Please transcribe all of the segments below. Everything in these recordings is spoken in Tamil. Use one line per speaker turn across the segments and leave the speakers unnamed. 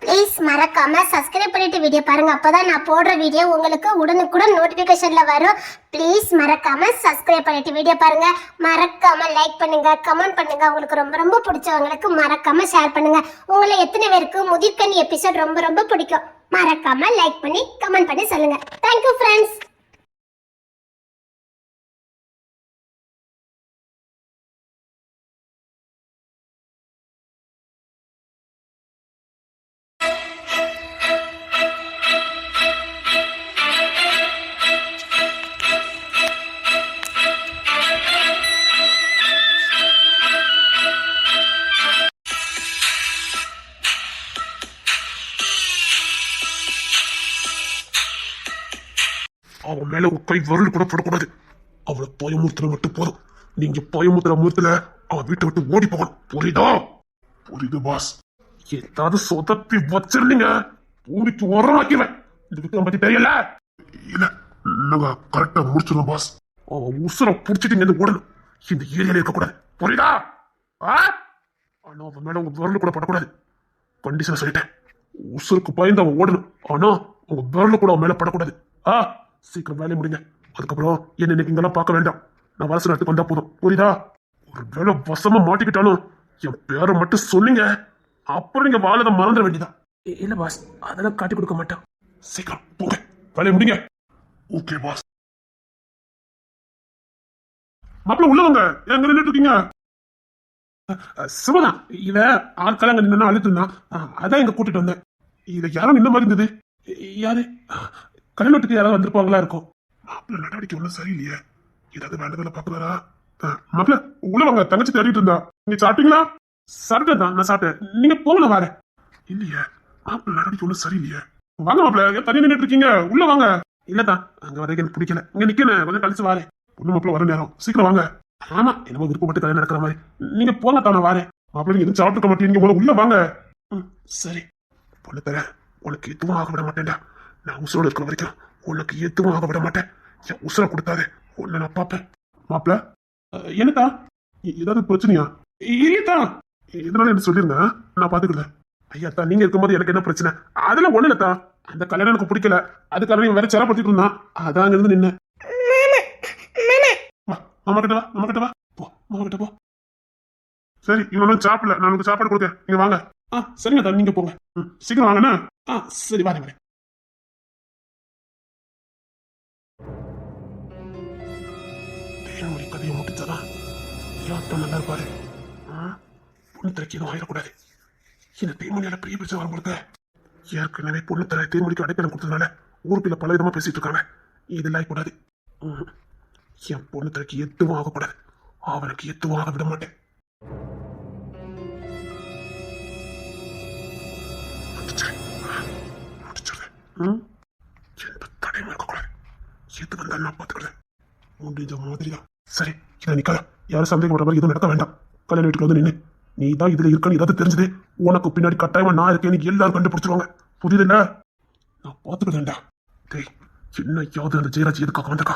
ப்ளீஸ் மறக்காம சப்ஸ்கிரைப் பண்ணிட்டு வீடியோ பாருங்க. அப்பதான் நான் போடுற வீடியோ உங்களுக்கு உடனுக்குடன் நோட்டிபிகேஷன்ல வரும். ப்ளீஸ் மறக்காம சப்ஸ்கிரைப் பண்ணிட்டு வீடியோ பாருங்க. மறக்காம லைக் பண்ணுங்க, கமெண்ட் பண்ணுங்க. உங்களுக்கு ரொம்ப ரொம்ப பிடிச்சவங்களுக்கு மறக்காம ஷேர் பண்ணுங்க. உங்களை எத்தனை பேருக்கு முதிர்கனி எபிசோட் ரொம்ப ரொம்ப பிடிக்கும் மறக்காம லைக் பண்ணி கமெண்ட் பண்ணி சொல்லுங்க. Thank you friends.
அவன் மேல ஒரு கை வரல் கூட போடக்கூடாது. அவளை பயமுறுத்துற மட்டும் போதும். நீங்க பயமுறுத்துற முகத்துல அவன் வீட்டை விட்டு ஓடி போகணும். புரியுதா? புரியுது பாஸ். ஏதாவது சொதப்பி வச்சிருந்தீங்க பூமிக்கு உரமாக்கிடுவேன். இந்த விக்ரம் பத்தி தெரியல. இல்ல, நாங்க கரெக்டா முடிச்சிடும் பாஸ். அவன் உசுர புடிச்சிட்டு இங்க ஓடணும். இந்த ஏரியால இருக்கக்கூடாது. புரியுதா? ஆனா அவன் மேல உங்க விரல் கூட படக்கூடாது. கண்டிஷன் சொல்லிட்டேன். உசுருக்கு பயந்து அவன் ஓடணும். ஆனா உங்க விரல் கூட அவன் மேல படக்கூடாது. சீக்கிரம் வேலையை முடிங்க. அதுக்கப்புறம் என்ன இன்னைக்கு இங்கெல்லாம் பார்க்க வேண்டாம். நான் வலசு நாட்டுக்கு வந்தா போதும். புரியுதா? ஒரு வேலை வசமா மாட்டிக்கிட்டாலும் என் பேரை மட்டும் சொல்லுங்க. அப்புறம் நீங்க வாழதை மறந்துட வேண்டியதான். இல்ல பாஸ், அதெல்லாம் காட்டி கொடுக்க மாட்டேன். சீக்கிரம் போங்க, வேலையை முடிங்க. Okay boss. மாப்பிள்ள உள்ளவங்க எங்க நின்றுட்டு இருக்கீங்க? சிவதான் இவ ஆட்கள் அங்க நின்னா அழுத்து இருந்தான். அதான் எங்க கூட்டிட்டு வந்தேன். இத யாரும் நின்ன மாதிரி இருந்தது. யாரு? கல்யாணத்துக்கு யாராவது வந்திருப்பாங்களா இருக்கும். மாப்பிள்ள நடவடிக்கை ஒன்றும் சரியில்லையே. ஏதாவது வேண்டதில்ல பாக்குறாரா? மாப்பிள்ள உள்ள வாங்க, தங்கச்சி தேடிட்டு இருந்தா. நீங்க சாப்பிட்டீங்களா? சாப்பிட்டேன் தான், நான் சாப்பிட்டேன். நீங்க போங்க, நான் வரேன். இல்லையே, மாப்பிள்ள நடவடிக்கை ஒன்றும் சரியில்லையே. வாங்க மாப்பிள்ள, தனியா நின்றுட்டு இருக்கீங்க, உள்ள வாங்க. இல்லதான், அங்க வரைக்கும் எனக்கு பிடிக்கல. இங்க நிக்கணும், கொஞ்சம் கழிச்சு வரேன். பொண்ணு மாப்பிள்ள வர நேரம், சீக்கிரம் வாங்க. ஆமா, என்னமோ விருப்பப்பட்டு கல்யாணம் நடக்கிற மாதிரி. நீங்க போங்க தான், நான் வரேன். மாப்பிள்ள நீங்க எதுவும் சாப்பிட்டுக்க மாட்டீங்க, உள்ள வாங்க. சரி, பொண்ணு தரேன். உனக்கு எதுவும் ஆக விட மாட்டேன்டா. நான் உசுரோட இருக்கிற வரைக்கும் உனக்கு எதுவும் ஆக விட மாட்டேன். என் உசுரை கொடுத்தாரு உன்னை நான் பார்ப்பேன். மாப்பிள்ள என்னத்தா, ஏதாவது பிரச்சனையா? இல்லையத்தான், இதனால என்ன சொல்லிருங்க, நான் பாத்துக்கிறேன். ஐயாத்தா, நீங்க இருக்கும்போது எனக்கு என்ன பிரச்சனை? அதெல்லாம் ஒண்ணு இல்லத்தா. அந்த கல்யாணம் எனக்கு பிடிக்கல. அதுக்காக வேற சிறப்படுத்திட்டு இருந்தான். அதான் இருந்து நின்று. மாமா கிட்ட வா, மாமா கிட்ட வா, போ, மாமா கிட்ட போ. சரி, இவனும் சாப்பிடல, நான் உங்களுக்கு சாப்பாடு கொடுத்தேன். நீங்க வாங்க. சரிங்க தா, நீங்க போங்க. சீக்கிரம் வாங்கண்ணா. சரி, வரேன் வரேன். தேன்மொழி கதையை முடிச்சாதான் யாத்தான் நல்லா இருப்பாரு. பொண்ணு தரைக்கு எதுவும் ஆயிடக்கூடாது. இந்த தேன்மொழியால பெரிய பிரச்சனை வரும்போது ஏற்கனவே பொண்ணு தர தேன்மொழிக்கு அடைக்கலம் கொடுத்ததுனால ஊருக்குள்ள பல விதமா பேசிட்டு இருக்காங்க. இதெல்லாம் ஆகக்கூடாது. என் பொண்ணு தரைக்கு எதுவும் ஆகக்கூடாது. அவனுக்கு எதுவும் ஆக விட மாட்டேன். எந்த தடையும் இருக்கக்கூடாது. எது வந்தாலும் நான் பார்த்துக்கிறேன். முடிஞ்ச மாதிரிதான். சரி, இதை நிக்காத. யாரும் சந்தேகப்படுற மாதிரி எதுவும் நடக்க வேண்டாம். கல்யாண வீட்டுக்கு வந்து நின்று நீ தான் இதுல இருக்கன்னு ஏதாவது தெரிஞ்சது உனக்கு பின்னாடி கட்டாயமா நான் இருக்கேன்னு எல்லாரும் கண்டுபிடிச்சிருவாங்க. புரியுதுல்ல? நான் பார்த்துக்கிறேன்டா. டேய், என்ன யாவது அந்த ஜெயராஜ் எதுக்காக வந்தக்கா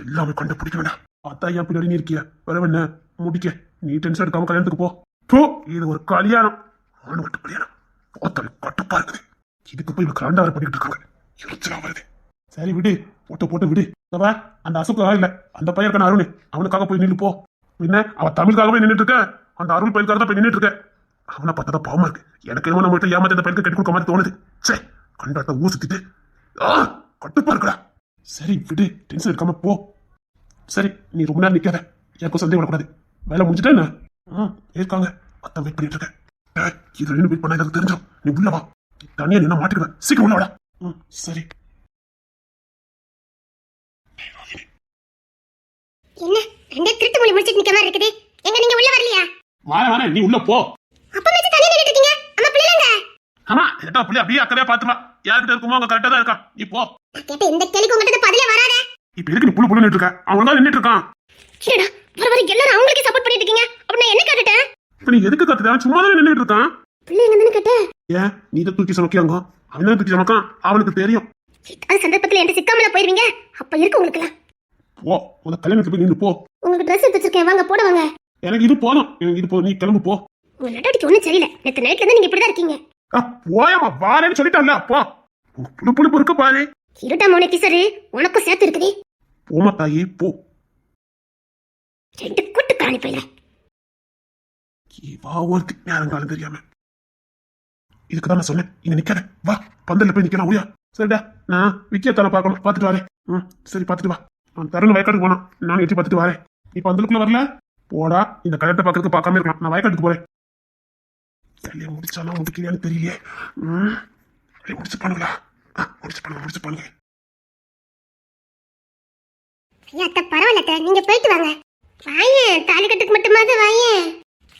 எல்லாமே கண்டுபிடிக்க வேண்டாம். அதான் என் பின்னாடி நீ இருக்கிய. வரவண்ண முடிக்க நீ டென்ஷன் எடுக்காம கல்யாணத்துக்கு போ. இது ஒரு கல்யாணம், ஆணுகட்டு கல்யாணம். போத்தல் கட்டுப்பா இருக்குது. இதுக்கு போய் இவங்க கரண்டார பண்ணிட்டு இருக்காங்க. எரிச்சலா வருது. சரி விடு, போட்டு விடு. அந்த அசுக்கா இல்ல, அந்த பையன் இருக்கான அருண், அவனுக்காக போய் நின்று போ. என்ன, அவ தமிழுக்காகவே நின்றுட்டு இருக்க. அந்த அருள் பையனுக்காக தான் போய் நின்றுட்டு இருக்க. அவனை பார்த்தா பாவமா இருக்கு. எனக்கு என்ன நம்ம வீட்டுல ஏமாத்த இந்த பையனுக்கு கட்டி கொடுக்க மாதிரி தோணுது. சே, கண்டாட்ட ஊர் சுத்திட்டு கட்டுப்பா இருக்கடா. சரி விடு, டென்ஷன் எடுக்காம போ. சரி, நீ ரொம்ப நேரம் நிக்காத. எனக்கும் சந்தேகம் வரக்கூடாது. வேலை முடிஞ்சுட்டா என்ன? இருக்காங்க, அத்தான் வெயிட் பண்ணிட்டு இருக்கேன். இது வெயிட் பண்ண எனக்கு தெரிஞ்சோம். நீ உள்ள வா. தனியா நின்னா மாட்டிடுவேன். சீக்கிரம் உள்ள வாடா. சரி.
என்ன ரெண்டே திருட்டு மொழி முடிச்சிட்டு நிக்க மாதிரி இருக்குது. எங்க நீங்க உள்ள வரலையா?
வாரேன், நீ உள்ள போ.
அப்ப வந்து தனியா நின்னுட்டு இருக்கீங்க. அம்மா பிள்ளைங்க.
ஆமா, ஏட்டா புள்ளி அப்படியே அக்கறையா பாத்துமா. யார்கிட்ட இருக்குமோ அங்க கரெக்டா தான் இருக்கான். நீ போ.
கேட்ட இந்த கேள்விக்கு உங்ககிட்ட பதிலே வராதே.
இப்ப எதுக்கு நீ புள்ள நின்னுட்டு இருக்க? அவன் தான் நின்னுட்டு இருக்கான்.
சரிடா, வர எல்லாரும் அவங்களுக்கே சப்போர்ட் பண்ணிட்டு இருக்கீங்க. அப்ப நான் என்ன கேட்டுட்டேன்?
இப்ப நீ எதுக்கு கத்துற? சும்மா தான் நின்னுட்டு இருக்கான்.
பிள்ளைங்க தான கேட்ட.
ஏன் நீ இத தூக்கி சமக்கியாங்க? அவன் தான் தூக்கி சமக்கான். அவனுக்கு தெரியும்.
அந்த சந்தர்ப்பத்துல எந்த சிக்காமல போயிருவீங்க. அப்ப இருக்கு உங்களுக்கு.
போ, உன கல்யாணத்துக்கு போய் நின்னு போ.
உங்களுக்கு Dress எடுத்து வச்சிருக்கேன், வாங்க போட வாங்க.
எனக்கு இது போதும். நீ கிளம்பு போ.
உங்க நடவடிக்கை ஒண்ணும் சரியில்லை. நேத்து நைட்ல இருந்து நீங்க இப்படிதான் இருக்கீங்க.
போயம்மா வாரேன்னு சொல்லிட்டான்ல போ. புளு புளிப்பு இருக்கு பாரு.
இருட்டா மோனே கிசரு உனக்கும் சேர்த்து இருக்குது.
போமா தாயி போ.
ரெண்டு கூட்டு காணி போயில
வா ஒருத்தி நேரங்காலம் தெரியாம. இதுக்குதான் நான் சொன்னேன் இங்க நிக்காத, வா பந்தல்ல போய் நிக்கலாம் முடியா. சரிடா நான் விக்கியத்தான பார்க்கணும், பார்த்துட்டு வரேன். சரி பார்த்துட்டு வா. நான் தருண் வயக்காட்டுக்கு போனான், நான் எட்டி பார்த்துட்டு வரேன். நீ பந்தலுக்குள்ள வரல போடா. இந்த கல்யாணத்தை பார்க்கறதுக்கு பார்க்காம இருக்கலாம். நான் வயக்காட்டுக்கு போறேன். கல்யாணம் முடிச்சாலும் முடிக்கலையான்னு தெரியலையே. முடிச்சு பண்ணுங்களா? முடிச்சு பண்ணுங்க.
ஐயா பரவாயில்ல, நீங்க போயிட்டு வாங்க. வாயேன், தாலி கட்டுக்கு மட்டுமாவது வாயேன்.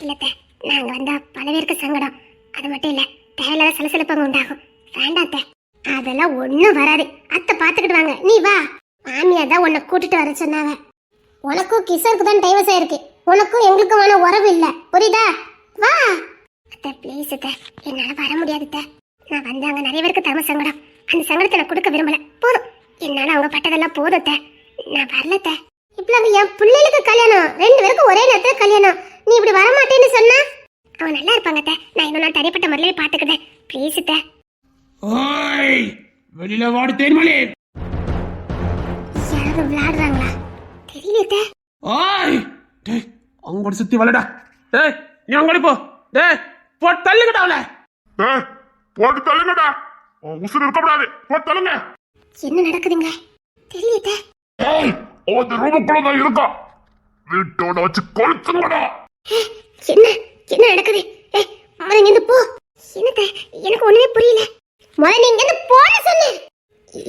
இல்லத்த, நாங்க வந்தா பல பேருக்கு சங்கடம். அது மட்டும் இல்ல, தேவையில்லாத சலசலப்பாங்க உண்டாகும். வேண்டாத்த, அதெல்லாம் ஒண்ணும் வராது. அத்தை பாத்துக்கிட்டு வாங்க, நீ வா. மாமியா தான் உன்னை கூட்டிட்டு வர சொன்னாங்க. உனக்கும் கிஷோருக்கு தான் டைவர்ஸ் ஆயிருக்கு. உனக்கும் எங்களுக்கும் வேணா உறவு இல்ல, புரியுதா? வா அத்தை, ப்ளீஸ் அத்தை, என்னால வர முடியாது அத்தை. நான் வந்தாங்க நிறைய பேருக்கு தர்ம சங்கடம். அந்த சங்கடத்தை நான் கொடுக்க விரும்பல. போதும், என்னால அவங்க பட்டதெல்லாம் போதும் அத்தை. நான் வரலத்த. இப்ப என் பிள்ளைகளுக்கு கல்யாணம், 2 பேருக்கும் ஒரே நேரத்துல கல்யாணம். நீ இப்படி வர மாட்டேன்னு சொன்னா அவங்க நல்லா இருப்பாங்க அத்தை. நான் இன்னும் நான் தனிப்பட்ட முறையிலே பாத்துக்கிட்டேன். ப்ளீஸ் அத்தை.
ஓய் வெளியில வாடி தேன்மொழி.
யாராவது விளையாடுறாங்களா தெரியல அத்தை.
ஓய் டேய் அங்கோட சுத்தி வரடா. டேய் நீ அங்கோடி போ. டேய் போட்டு தள்ளுங்கடா அவளை. டேய் போட்டு தள்ளுங்கடா. உசுறு இருக்க கூடாது, போட்டு தள்ளுங்க.
என்ன நடக்குதுங்க தெரியல அத்தை.
ஏய் அவன் ரூமுக்குள்ள தான் இருக்கா. வீட்டோட வச்சு கொளுத்துங்கடா.
என்ன என்ன நடக்குது? ஏய் முதல்ல இங்க இருந்து போ. என்னத்த, எனக்கு ஒண்ணுமே புரியல. முதல்ல நீங்க இருந்து போன்னு சொன்ன.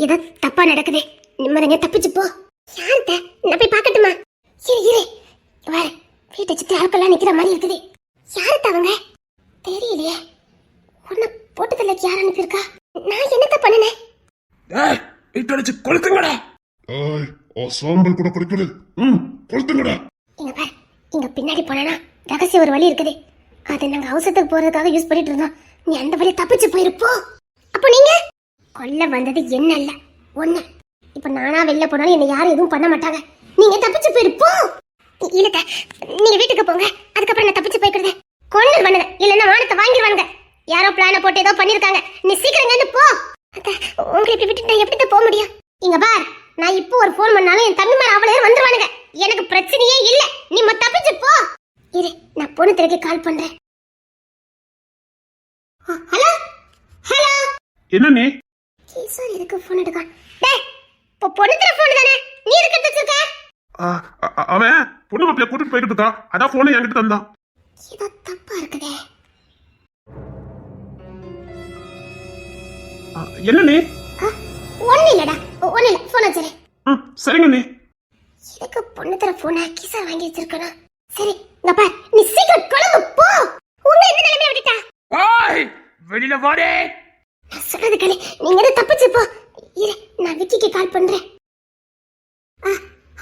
ஏதோ தப்பா நடக்குது. நிம்மதிங்க தப்பிச்சு போ. யார்த்த, நான் போய் பார்க்கட்டுமா? இரு வர. வீட்டை சுத்தி ஆட்கள்லாம் நிக்கிற மாதிரி இருக்குது. யாருத்த அவங்க? தெரியலையே. உன்னை போட்டதில்ல யார் அனுப்பியிருக்கா? நான் என்னத்த பண்ணினேன்?
ஏய் வீட்டோட வச்சு கொளுத்துங்கடா. ஏய் சாம்பல் கூட குடிக்கிறது. கொளுத்துங்கடா.
இங்க பாரு, இங்க பின்னாடி போனா ரகசிய ஒரு வழி இருக்குது. அதை நாங்க அவசரத்துக்கு போறதுக்காக யூஸ் பண்ணிட்டு இருந்தோம். நீ அந்த வழி தப்பிச்சு போயிருப்போ. அப்போ நீங்க கொல்ல வந்தது என்ன இல்ல ஒண்ணு. இப்ப நானா வெளில போனாலும் என்ன யாரும் எதுவும் பண்ண மாட்டாங்க. நீங்க தப்பிச்சு போயிருப்போ. இல்லத்த, நீங்க வீட்டுக்கு போங்க. அதுக்கப்புறம் நான் தப்பிச்சு போய்க்கிறது. கொண்டு பண்ணுங்க, இல்லன்னா வானத்தை வாங்கிடுவாங்க. யாரோ பிளான போட்டு ஏதோ பண்ணிருக்காங்க. நீ சீக்கிரம் இருந்து போ. உங்களை இப்படி விட்டுட்டு நான் எப்படி போக முடியும்? இங்க பார், நான் இப்போ ஒரு போன் பண்ணாலும் என் தம்பிமார் அவளே வந்துருவானுங்க. எனக்கு பிரச்சனையே இல்ல. நீ தப்பிச்சு போ. இரு, நான் பொண்ணு திரைக்கு கால் பண்றேன். Hello hello.
என்ன நீ?
கிஷோர் எதுக்கு போன் எடுக்கான்? டேய் பொண்ணு திரை போன் தானே நீ எதுக்கு எடுத்து வச்சிருக்க?
அவன் பொண்ணு மாப்பிளைய கூட்டிட்டு போய்கிட்டு இருக்கா. அதான் போனை என்கிட்ட தந்தான்.
ஏதோ தப்பா இருக்குதே.
என்ன நீ?
ஒண்ணு இல்லடா, ஒண்ணு இல்ல. போன் வச்சிரு.
சரிங்க நீ.
எதுக்கு பொண்ணு திரை போனை கிஷோர் வாங்கி வச்சிருக்கணும்? சரி இங்க பார், நீ சீக்கிரம் கிளம்பு போ. உன்னை இந்த நிலைமையில விட்டுட்டா.
ஓய் வெளியில வாடே.
நான் சொல்றது கேளு, நீங்க எது தப்பிச்சு போ. இரு, நான் விக்கிக்கு கால் பண்றேன்.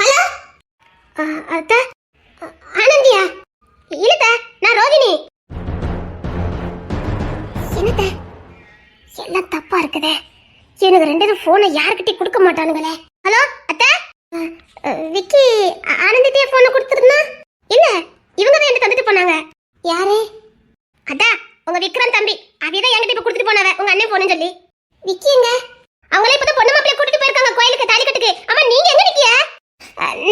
ஹலோ அத்த, ஆனந்தியா? இல்லத்த, நான் ரோகிணி. என்னத்த, எல்லாம் தப்பா இருக்குதே. எனக்கு 2 பேரும் போனை யாருக்கிட்டே கொடுக்க மாட்டானுங்களே. ஹலோ அத்த, விக்கி ஆனந்திட்டே போனை கொடுத்துருந்தா. இல்ல, இவங்க தான் எனக்கு தந்துட்டு போனாங்க. யாரு? அதான் உங்க விக்ரம் தம்பி. அவிதான் என்கிட்ட இப்ப கொடுத்துட்டு போனாவ, உங்க அண்ணன் போன்னு சொல்லி. விக்கி எங்க? அவங்களே இப்ப பொண்ணு மாப்பிளைய கூட்டிட்டு போயிருக்காங்க கோயிலுக்கு, தாலி கட்டுக்கு. அம்மா நீங்க எங்க நிக்கிய?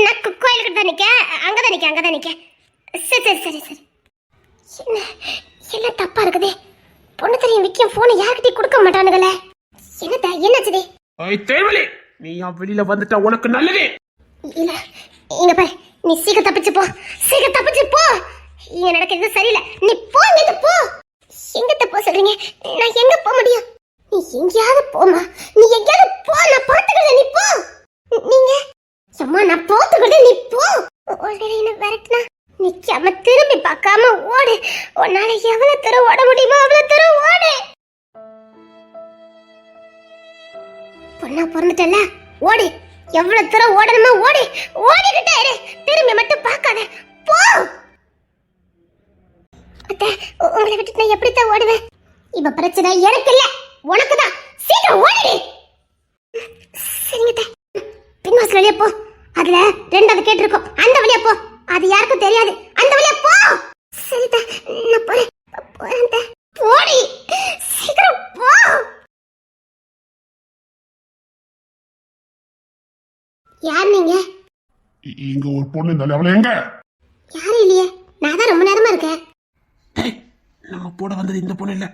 நான் கோயிலுக்கு தான் நிக்க. அங்கதான் நிக்க. சரி. என்ன எல்லாம் தப்பா இருக்குதே. பொண்ணு தெரியும் விக்கியம் போனை யார்கிட்டயும் கொடுக்க மாட்டானுங்களே. என்னத்த, என்னாச்சுது?
தேவலி நீ வெளியில வந்துட்டா உனக்கு நல்லது
இல்ல. இங்க பாரு, நீ சீக்கிரம் தப்பிச்சு போ. இங்க நடக்கிறது சரியில்லை. நீ போ, இங்க போ. எங்கத்த போ சொல்றீங்க? நான் எங்க போக முடியும்? நீ எங்கயாவது போமா. நீ எங்கயாவது போ, நான் பாத்துக்கிறேன். நீ போ. நீங்க சும்மா நான் பாத்துக்கிறேன். நீ போ. ஒருவேளை என்ன விரட்டினா நிக்காம திரும்பி பார்க்காம ஓடு. உன்னால எவ்வளவு தூரம் ஓட முடியுமோ அவ்வளவு தூரம் ஓடு. பொண்ணா பிறந்துட்டல, ஓடு. எவ்வளவு தூரம் ஓடணுமோ ஓடி. ஓடிக்கிட்டே இரு, திரும்பி மட்டும் பார்க்காத. போ. அத்தை, உங்களை விட்டு நான் எப்படித்தான் ஓடுவேன்? இப்ப பிரச்சனை எனக்கு இல்ல, உனக்குதான். சீக்கிரம் ஓடி. சரிங்க, பின்வாசல் வழியா போ. அதுல 2வது கேட்டு இருக்கும், அந்த வழியா போ. அது யாருக்கும் தெரியாது, அந்த வழியா போ. சரிதா, நான் போறேன். போடி சீக்கிரம் போ. யார் நீங்க?
இங்க ஒரு பொண்ணு இருந்தாலே அவளை எங்க?
யாரும் இல்லையே, நான் தான் ரொம்ப நேரமா இருக்கேன்.
டேய், நம்ம போட வந்தது இந்த பொண்ணு இல்ல.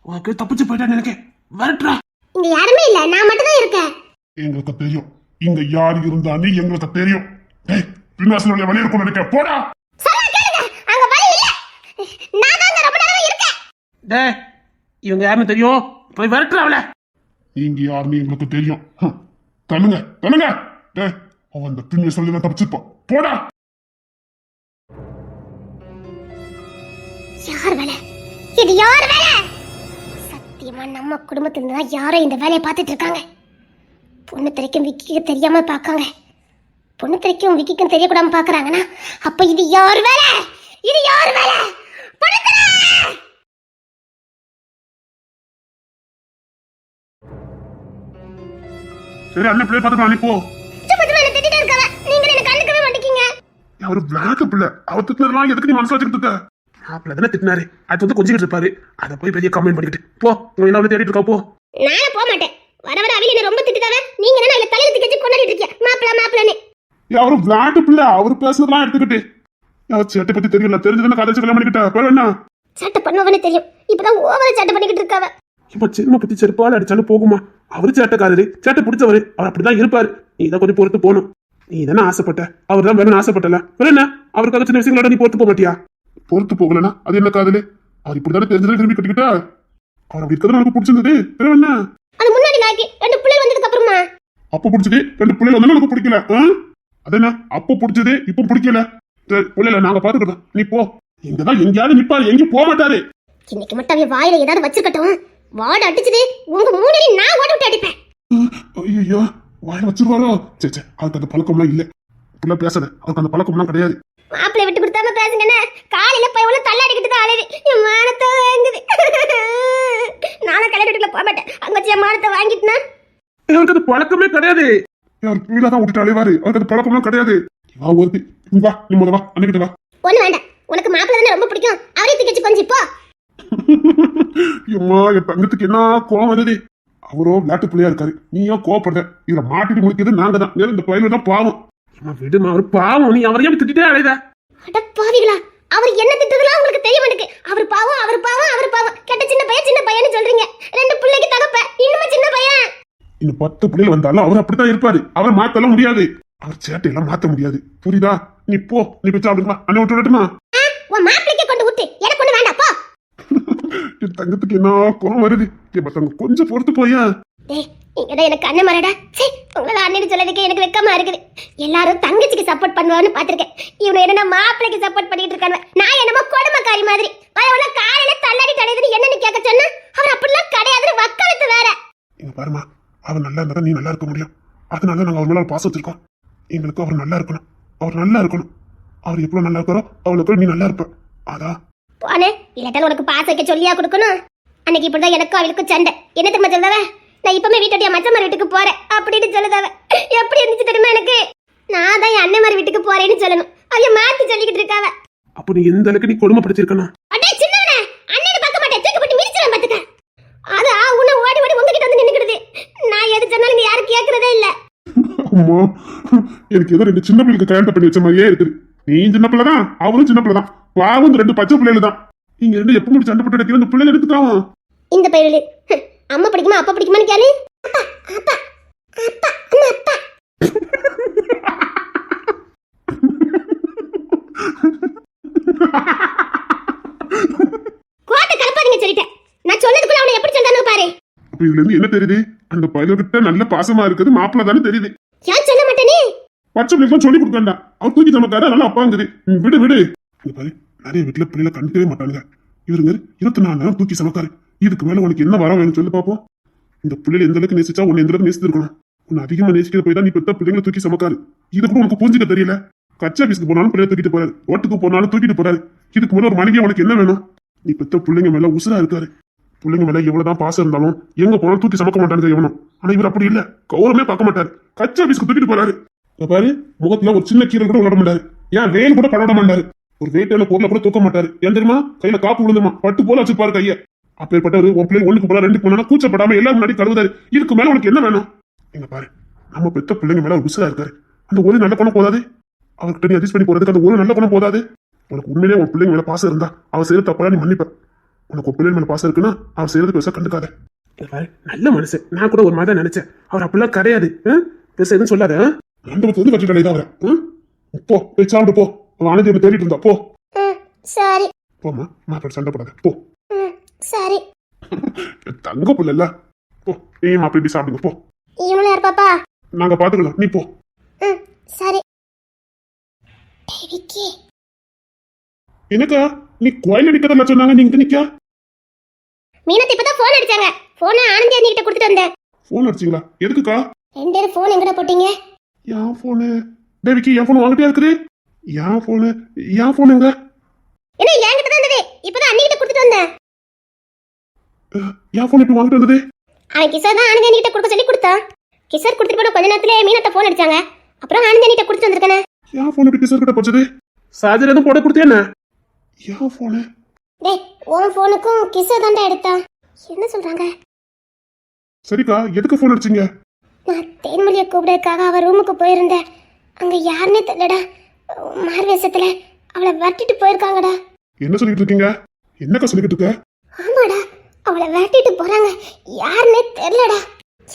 உனக்கு தப்பிச்சு போயிட்டான்னு நினைக்க. வரட்டுறா.
இங்க யாருமே இல்ல, நான் மட்டும் தான் இருக்கேன்.
எங்களுக்கு தெரியும் இங்க யார் இருந்தான்னு எங்களுக்கு தெரியும். டேய், பின்னாசி வெளியே இருக்கும் நினைக்க. போடா.
சொல்ல கேளுங்க, அங்க வழி இல்ல. நான் தான் ரொம்ப நேரமா இருக்கேன்.
டேய், இவங்க யாருன்னு தெரியும். போய் வரட்டுறா அவளை. நீங்க யாருன்னு எங்களுக்கு தெரியும். தள்ளுங்க தள்ளுங்க. டேய், அவன் அந்த பின்னை சொல்லி தப்பிச்சுப்பான். போடா.
யார் வேலை? இது யார் வேலை? சத்தியமா நம்ம குடும்பத்துல தான் யாரோ இந்த வேலையை பார்த்துட்டு இருக்காங்க. பொண்ணு திரைக்கும் விக்கிக்கு தெரியாம பாக்காங்க. பொண்ணு திரைக்கும் விக்கிக்கும் தெரியக்கூடாம பாக்குறாங்கன்னா அப்ப இது யார் வேலை? இது யார் வேலை?
சரி, அண்ணன் பிள்ளை பார்த்துக்கலாம். நீ போ.
திட்டிட்டு இருக்காங்க, நீங்க என்ன கண்டுக்கவே மாட்டீங்க.
அவரு பிளாக் பிள்ளை. அவர் திட்டினதெல்லாம் எதுக்கு நீ மனசுல வச்சுக்கிட்டு இருக்க? மாப்பிள்ள தானே திட்டினாரு. அது வந்து கொஞ்சிக்கிட்டு இருப்பாரு. அதை போய் பெரிய கமெண்ட் பண்ணிக்கிட்டு போ. உங்க என்ன தேடிட்டு இருக்கா? போ.
நானே போக மாட்டேன். வர வர அவங்க என்ன ரொம்ப திட்டுதாவே. நீங்க என்ன இல்ல தலையில தூக்கி கொண்டாடிட்டு இருக்கீங்க மாப்பிள்ள மாப்பிள்ளனே.
அவரு பிளாக் பிள்ளை. அவர் பேசுறதெல்லாம் எடுத்துக்கிட்டு அவர் சேட்டை பத்தி தெரியல. தெரிஞ்சதுன்னு கதை கல்யாணம் பண்ணிக்கிட்டா பேர் என்ன?
சட்டை பண்ணுவனே தெரியும். இப்பதான் ஓவரா சட்டை பண்ணிக்கிட்டு இருக்காவ.
இப்ப சின்ன பத்தி செருப்பால் அடிச்சாலும் போகுமா? அவரு சேட்டைக்காரரு, சேட்டை பிடிச்சவரு. அவர் அப்படிதான் இருப்பாரு. நீ தான் கொஞ்சம் பொறுத்து போகணும். நீ தானே ஆசைப்பட்ட. அவர் தான் வேணும்னு ஆசைப்பட்டல. வேற என்ன? அவருக்காக சின்ன விஷயங்களோட நீ பொறுத்து போக மாட்டியா? பொறுத்து போகலன்னா அது என்ன காதலு? அவர் இப்படிதானே தெரிஞ்சதை திரும்பி கட்டிக்கிட்டா? அவர் அப்படி இருக்கிறது எனக்கு பிடிச்சிருந்தது. வேற என்ன?
அது முன்னாடி நாக்கி 2 பிள்ளை வந்ததுக்கு அப்புறமா
அப்ப பிடிச்சது 2 பிள்ளைகள் வந்து எனக்கு பிடிக்கல. அது என்ன? அப்ப பிடிச்சது இப்ப பிடிக்கல. பிள்ளைல நாங்க பாத்துக்கிட்டோம். நீ போ. இங்கதான் எங்கேயாவது நிப்பாரு. எங்கேயும் போக மாட்டாரு.
இன்னைக்கு மட்டும் அவன் வாயில ஏதாவது வச்சிருக்கட்டும். வாட அடிச்சது உங்க மூணடி நான் ஓட விட்டு அடிப்பேன்.
ஐயோ, வாயில வச்சிருவாரோ? சே, அதுக்கு அந்த பழக்கம்லாம் இல்ல. இப்படிலாம் பேசாத. அதுக்கு அந்த பழக்கம்லாம் கிடையாது.
மாப்பிள்ளை விட்டு கொடுத்தாம பேசுங்கண்ணே. காலையில போய் உள்ள தள்ளாடிக்கிட்டு தான் அலையுது. என் மானத்தை வாங்குது. நானும் கல்யாண வீட்டுல போக மாட்டேன். அங்க வச்சு என் மானத்தை வாங்கிட்டுனா
அவருக்கு அது பழக்கமே கிடையாது. அவர் கீழே தான் விட்டுட்டு அலைவாரு. அவருக்கு அது பழக்கம்லாம் கிடையாது. வா ஒருத்தி. வா, நீ முத வா. அன்னைக்கிட்ட வா.
ஒண்ணு வேண்டாம். உனக்கு மாப்பிள்ளை தானே ரொம்ப பிடிக்கும். அவரே தூக்கி கொஞ்சம் போ.
அம்மா, என் தங்கத்துக்கு என்ன கோவம் வருது? அவரோ விளையாட்டு பிள்ளையா இருக்காரு. நீ ஏன் கோவப்படுற? இதுல மாட்டிட்டு முடிக்கிறது நாங்க தான். இந்த பையன் தான் பாவம். விடுமா, அவர் பாவம். நீ அவரையே திட்டே அலைத.
அட பாவிகளா, அவர் என்ன திட்டுறதுலாம் உங்களுக்கு தெரிய மாட்டேங்குது. அவர் பாவம், அவர் பாவம், அவர் பாவம். கெட்ட சின்ன பையன்னு சொல்றீங்க. 2 பிள்ளைக்கு தகப்ப, இன்னும் சின்ன பையன்.
இன்னும் 10 பிள்ளைகள் வந்தாலும் அவர் அப்படித்தான் இருப்பாரு. அவரை மாத்தலாம் முடியாது. அவர் சேட்டையெல்லாம் மாத்த முடியாது. புரியுதா? நீ போ. நீ போய் சாப்பிடுமா? அண்ணன் விட்டு விடட்டுமா?
உன் மாப்பிளைக்கு கொண்டு விட்டு எனக்கு ஒண்ணு வேண்டாம். போ.
என் தங்கத்துக்கு என்ன கோவம் வருது? தங்க கொஞ்சம் பொறுத்து போயா.
டேய், நீங்கதான் எனக்கு அண்ணன் மாறடா. சே, உங்களை அண்ணன் சொல்லதுக்கு எனக்கு வெக்கமா இருக்குது. எல்லாரும் தங்கச்சிக்கு சப்போர்ட் பண்ணுவான்னு பாத்திருக்கேன். இவனை என்ன மாப்பிளைக்கு சப்போர்ட் பண்ணிட்டு இருக்காங்க. நான் என்னமோ கொடுமைக்காரி மாதிரி. அவள காலையில தள்ளாடி தடையுது என்னன்னு கேட்க சொன்னா அவர் அப்படிலாம் கிடையாதுன்னு வக்காலத்து வேற.
இங்க பாருமா, அவர் நல்லா இருந்தா நீ நல்லா இருக்க முடியும். அதனால நாங்க அவர் மேல பாசம் வச்சிருக்கோம். எங்களுக்கு அவர் நல்லா இருக்கணும். அவர் நல்லா இருக்கணும். அவர் எவ்வளவு நல்லா இருக்காரோ அவ்வளவு நீ நல்லா இருப்ப. அதான்
போனே. இல்லாட்டாலும் உனக்கு பாச வைக்க சொல்லியா கொடுக்கணும். அன்னைக்கு இப்படிதான் எனக்கும் அவளுக்கும் சண்டை. என்ன தெரியுமா சொல்லுவ? நான் இப்பவுமே வீட்டோடைய மச்சமாரி வீட்டுக்கு போறேன் அப்படின்னு சொல்லுதாவ. எப்படி இருந்துச்சு தெரியுமா எனக்கு? நான் தான் என் அண்ணன் மாதிரி வீட்டுக்கு போறேன்னு சொல்லணும். அதைய மாத்தி சொல்லிக்கிட்டு இருக்காவ.
அப்ப நீ எந்த அளவுக்கு நீ கொடுமைப்படுத்திருக்கணும்?
அடே சின்னவனே, அண்ணனை பார்க்க மாட்டேன். தூக்கி போட்டு மிதிச்சிரேன் பாத்துக்க. அது உன்னை ஓடி ஓடி உங்ககிட்ட வந்து நின்னுக்கிடுது. நான் எது சொன்னாலும் நீ யாரும் கேட்கறதே இல்ல.
அம்மா, எனக்கு ஏதோ 2 சின்ன பிள்ளைக்கு கல்யாணம் பண்ணி வச்ச மாதிரியே இருக்குது. நீ சின்ன பிள்ளை தான், அவரும் சின்ன பிள்ளை தான். பாவம், 2 பச்சை பிள்ளைகள் தான். நீங்க 2 எப்ப முடிச்சு சண்டை போட்டு எடுக்கிற இந்த பிள்ளைங்க எடுத்துக்காவும்.
இந்த பையலு அம்மா பிடிக்குமா அப்பா பிடிக்குமான்னு கேளு. அப்பா அப்பா அப்பா அம்மா அப்பா. கோட்டை கலப்பாதீங்க சொல்லிட்டேன். நான் சொன்னதுக்குள்ள அவனை எப்படி சொல்றானு பாரு.
அப்ப இதுல இருந்து என்ன தெரியுது? அந்த பையன்கிட்ட நல்ல பாசமா இருக்குது மாப்பிள்ள தானே தெரியுது.
ஏன் சொல்ல மாட்டேனே?
பச்சை பிள்ளைக்கு சொல்லி கொடுக்கண்டா. அவர் தூக்கி சமக்காரு, நல்லா அப்பாங்குது. விடு விடு. பாரு, நிறைய வீட்டுல பிள்ளைல கண்டுக்கவே மாட்டானுங்க. இவருங்க 24 நேரம் தூக்கி சமக்காரு. இதுக்கு மேல உனக்கு என்ன வர வேணும்னு சொல்லி பாப்போம். இந்த பிள்ளைல எந்த அளவுக்கு நேசிச்சா உன்னை எந்த அளவுக்கு நேசித்து இருக்கணும். உன்னை அதிகமா நேசிக்கிற போய் தான் நீ பெத்த பிள்ளைங்களை தூக்கி சமக்காரு. இது கூட உனக்கு புரிஞ்சுக்க தெரியல. கச்சா பீஸ்க்கு போனாலும் பிள்ளைய தூக்கிட்டு போறாரு. ஓட்டுக்கு போனாலும் தூக்கிட்டு போறாரு. இதுக்கு மேல ஒரு மனைவி உனக்கு என்ன வேணும்? நீ பெத்த பிள்ளைங்க மேல உசுரா இருக்காரு. பிள்ளைங்க மேல எவ்வளவுதான் பாசம் இருந்தாலும் எங்க போனாலும் தூக்கி சமக்க மாட்டானுங்க எவனும். ஆனா இவர் அப்படி இல்ல. கௌரவமே பார்க்க மாட்டாரு. கச்சா பீஸ்க்கு தூக்கிட்டு போறாரு. பாரு, முகத்துல ஒரு சின்ன கீரல் கூட விட மாட்டாரு. ஏன் வேல் கூட பட மாட்டாரு. ஒரு வெயிட்டான பொருளை கூட தூக்க மாட்டாரு. ஏன் தெரியுமா? கையில காப்பு விழுந்துமா பட்டு போல வச்சுப்பாரு கைய. அப்பேற்பட்டவர் உன் பிள்ளை ஒண்ணுக்கு போல ரெண்டு போனா கூச்சப்படாம எல்லாரும் முன்னாடி கழுவுதாரு. இதுக்கு மேல உனக்கு என்ன வேணும்? இங்க பாரு, நம்ம பெத்த பிள்ளைங்க மேல ஒரு உசுரா இருக்காரு. அந்த ஒரு நல்ல குணம் போதாது? அவர்கிட்ட நீ அட்ஜஸ்ட் பண்ணி போறதுக்கு அந்த ஒரு நல்ல குணம் போதாது? உனக்கு உண்மையிலேயே உன் பிள்ளைங்க மேல பாசம் இருந்தா அவன் செய்யற தப்பா நீ மன்னிப்ப. உனக்கு உன் பிள்ளைங்க மேல பாசம் இருக்குன்னா அவர் செய்யறது பெருசா கண்டுக்காத. நல்ல மனுஷன், நான் கூட ஒரு மாதிரி தான் நினைச்சேன். அவர் அப்படிலாம் கிடையாது. பெருசா எதுவும் சொல்லாத. மண்டபத்துல இருந்து கட்டிட்டு தான் அவரை. போ போய் சாப்பிட்டு போ. ஆனந்தி என்ன தேடிட்டு இருந்தா. போ.
சரி.
போமா, மாப்பிள்ள சண்டை போடாத. போ.
சரி.
தங்க புள்ள. போ, நீ மாப்பிள்ள இப்படி சாப்பிடுங்க. போ.
இவனும் யார் பாப்பா?
நாங்க பாத்துக்கலாம், நீ போ.
சரி. விக்கி,
என்னக்கா நீ கோயில் அடிக்கதான் சொன்னாங்க, நீ இங்க நிக்க?
மீனத்தை இப்பதான் போன் அடிச்சாங்க. போனை ஆனந்தி அண்ணி கிட்ட கொடுத்துட்டு வந்தேன்.
போன் அடிச்சீங்களா? எதுக்குக்கா?
ரெண்டு பேரும் போன் எங்கட போட்டீங்க?
என் போனு தேவிக்கு, என் போன் வாங்கிட்டே இருக்குது. என் போன் எங்க?
என்ன என்கிட்ட தான் இருந்தது. இப்பதான் அண்ணி கிட்ட கொடுத்துட்டு வந்தேன்.
என் போன் இப்ப வாங்கிட்டு வந்தது?
அவன் கிஷோர் தான் ஆனந்தி அண்ணி கிட்ட கொடுக்க சொல்லி கொடுத்தான். கிஷோர் கொடுத்துட்டு போன கொஞ்ச நேரத்துல மீனத்தை போன் அடிச்சாங்க. அப்புறம் ஆனந்தி அண்ணி கிட்ட கொடுத்துட்டு வந்திருக்கேன்.
என் போன் இப்ப கிஷோர் கிட்ட போச்சது? சார்ஜர் எதுவும் போட கொடுத்தியா என்ன? என் போனு
டேய், உன் போனுக்கும் கிஷோர் தாண்டா எடுத்தான். என்ன சொல்றாங்க?
சரிக்கா, எதுக்கு போன் அடிச்சீங்க?
நான் தேன்மொழியை கூப்பிடறதுக்காக அவ ரூமுக்கு போயிருந்தேன். அங்க யாருன்னே தெரியலடா. மார்வேஷத்துல அவளை வரட்டிட்டு போயிருக்காங்கடா.
என்ன சொல்லிட்டு இருக்கீங்க? என்னக்கா சொல்லிட்டு இருக்க?
ஆமாடா, அவளை வரட்டிட்டு போறாங்க. யாருன்னே தெரியலடா.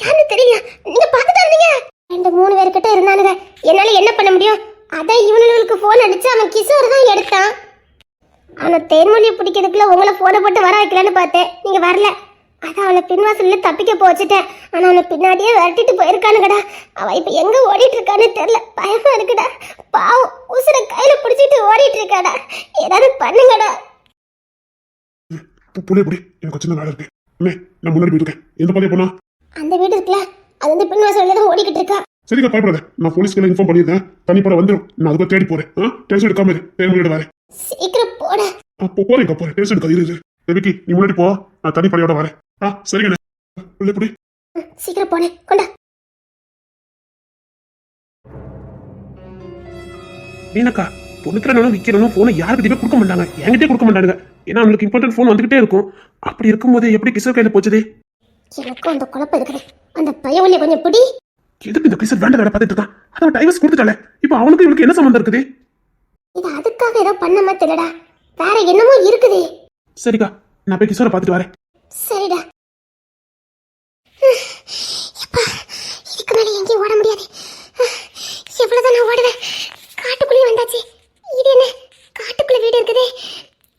யாருன்னு தெரியல. நீங்க பாத்துட்டு இருந்தீங்க. 2-3 பேர்கிட்ட இருந்தானுங்க. என்னால என்ன பண்ண முடியும்? அதான் இவனுக்கு போன் அடிச்சு அவன் கிஷோர் தான் எடுத்தான். அவனை தேன்மொழியை பிடிக்கிறதுக்குள்ள உங்களை போனை போட்டு வர வைக்கலான்னு பார்த்தேன். நீங்க வரல. அதான் அவளை பின்வாசல்ல தப்பிக்க போச்சுட்டேன். ஆனா அவனை பின்னாடியே விரட்டிட்டு போயிருக்கானுங்கடா. அவ இப்ப எங்க ஓடிட்டு இருக்கான்னு தெரியல. பயமா இருக்குடா. பாவம், உசுர கையில பிடிச்சிட்டு ஓடிட்டு இருக்காடா. ஏதாவது பண்ணுங்கடா.
புள்ளி புடி, எனக்கு சின்ன வேலை இருக்கு. நான் முன்னாடி போயிருக்கேன். எந்த பாதையா போனா?
அந்த வீடு இருக்குல்ல, அது வந்து பின்வாசல்ல தான் ஓடிக்கிட்டு இருக்கா.
சரிக்கா, பயப்படாத. நான் போலீஸ்க்கு இன்ஃபார்ம் பண்ணியிருந்தேன். தனிப்பட வந்துடும். நான் அதுக்கு தேடி போறேன். டென்ஷன் எடுக்காம இரு. தேவையோட வரேன்.
சீக்கிரம் போட.
போறேன் போறேன். டென்ஷன் எடுக்காது. இரு தேவிக்கு, நீ முன்னாடி போ. நான் தனிப்படையோட வரேன். சரிங்க. புள்ளி புடி,
சீக்கிரம் போனேன். கொண்டா.
மீனக்கா, பொண்ணுக்கிறனும் விற்கிறனும் போனை யாருக்கிட்டே கொடுக்க மாட்டாங்க. என்கிட்டே கொடுக்க மாட்டாங்க. ஏன்னா அவங்களுக்கு இம்பார்ட்டன்ட் போன் வந்துகிட்டே இருக்கும். அப்படி இருக்கும்போது எப்படி கிஷோர் கையில போச்சது?
எனக்கும் அந்த குழப்பம் இருக்குது. அந்த பையன் கொஞ்சம் பிடி.
எதுக்கு இந்த கிஷோர் வேண்ட வேலை பார்த்துட்டு இருக்கான்? அதான் டைவர்ஸ் கொடுத்துட்டாலே. இப்போ அவனுக்கு இவளுக்கு என்ன சம்பந்தம் இருக்குது?
இது அதுக்காக ஏதோ பண்ணமா தெரியடா. வேற என்னமோ இருக்குது.
சரிக்கா, நான் போய் கிஷோரை பார்த்துட்டு வரேன்.
சரிடா. இதுக்கு மேல எங்கேயும் ஓட முடியாது. எவ்வளவுதான் நான் ஓடுவேன். காட்டுக்குள்ளே வந்தாச்சு. இது என்ன காட்டுக்குள்ள வீடு இருக்குது?